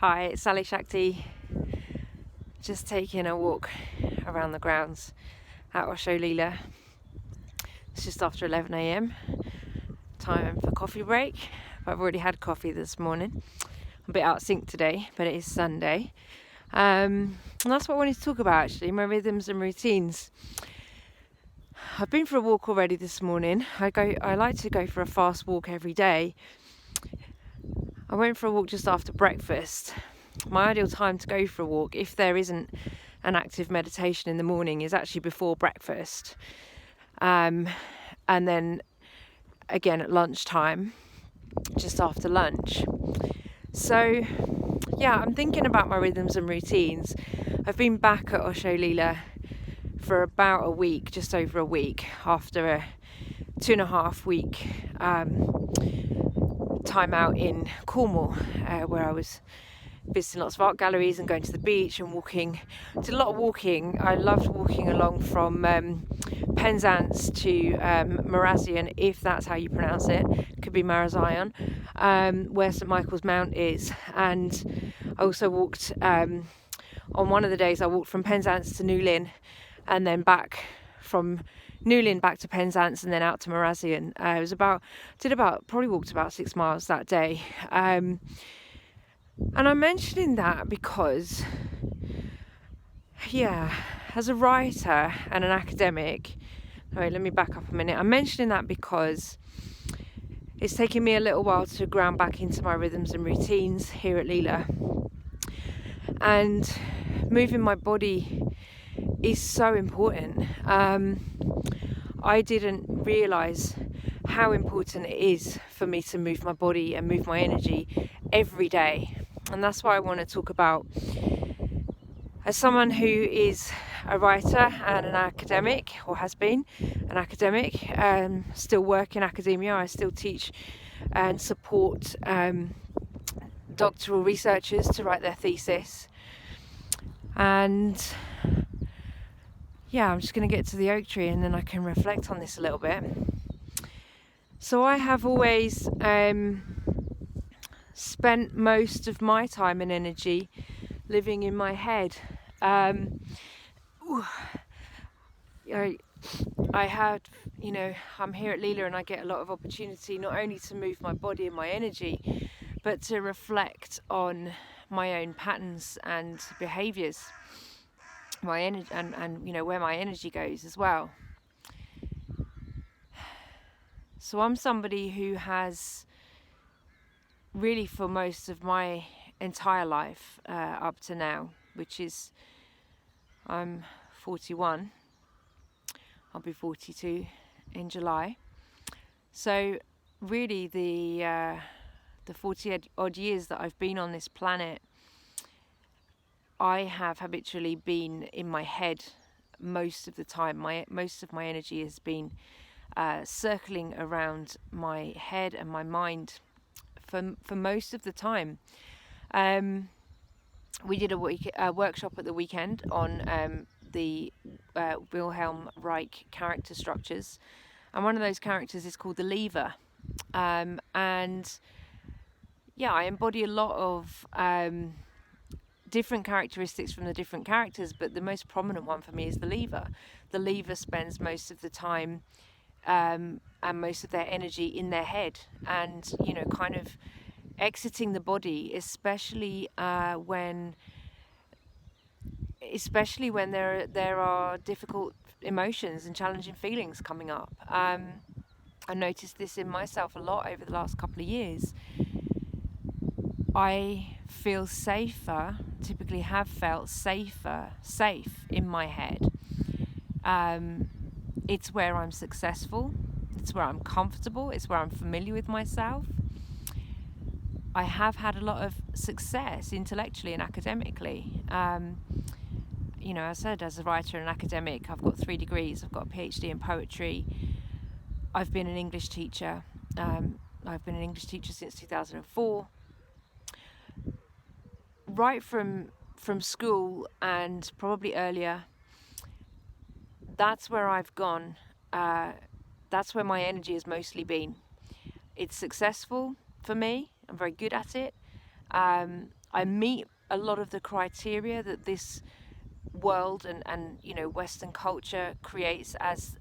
Hi, it's Sally-Shakti. Just taking a walk around the grounds at Osho It's just after 11 a.m. Time for coffee break. I've already had coffee this morning. I'm a bit out of sync today, but it is Sunday. And that's what I wanted to talk about actually, my rhythms and routines. I've been for a walk already this morning. I like to go for a fast walk every day. I went for a walk just after breakfast. My ideal time to go for a walk, if there isn't an active meditation in the morning, is actually before breakfast. And then again at lunchtime, just after lunch. So, yeah, I'm thinking about my rhythms and routines. I've been back at Osho for about a week, just over a week, after a 2.5 week time out in Cornwall, where I was visiting lots of art galleries and going to the beach and walking. Did a lot of walking. I loved walking along from Penzance to Marazion, if that's how you pronounce it. Could be Marazion, where St Michael's Mount is. And I also walked, on one of the days I walked from Penzance to Newlyn and then back from Newlyn back to Penzance and then out to Marazion. Probably walked about 6 miles that day. And I'm mentioning that because, as a writer and an academic, let me back up a minute. I'm mentioning that because it's taken me a little while to ground back into my rhythms and routines here at Leela. And moving my body is so important. I didn't realise how important it is for me to move my body and move my energy every day. And that's why I want to talk about, as someone who is a writer and an academic, or has been an academic, still work in academia. I still teach and support doctoral researchers to write their thesis. And I'm just going to get to the oak tree and then I can reflect on this a little bit. So I have always spent most of my time and energy living in my head. I'm here at Leela and I get a lot of opportunity not only to move my body and my energy, but to reflect on my own patterns and behaviours, my energy and where my energy goes as well. So I'm somebody who has really, for most of my entire life up to now, which is, I'm 41, I'll be 42 in July. So really the 40 odd years that I've been on this planet, I have habitually been in my head most of the time. Most of my energy has been circling around my head and my mind for most of the time. We did a workshop at the weekend on the Wilhelm Reich character structures, and one of those characters is called the lever. And I embody a lot of different characteristics from the different characters, but the most prominent one for me is the lever. The lever spends most of the time and most of their energy in their head, and kind of exiting the body, especially when there are difficult emotions and challenging feelings coming up. I noticed this in myself a lot over the last couple of years. I feel safer, typically have felt safe in my head. It's where I'm successful, it's where I'm comfortable, it's where I'm familiar with myself. I have had a lot of success intellectually and academically. As I said, as a writer and academic, I've got 3 degrees. I've got a PhD in poetry. I've been an English teacher. I've been an English teacher since 2004. Right from school and probably earlier, that's where I've gone. That's where my energy has mostly been. It's successful for me. I'm very good at it. I meet a lot of the criteria that this world and Western culture creates as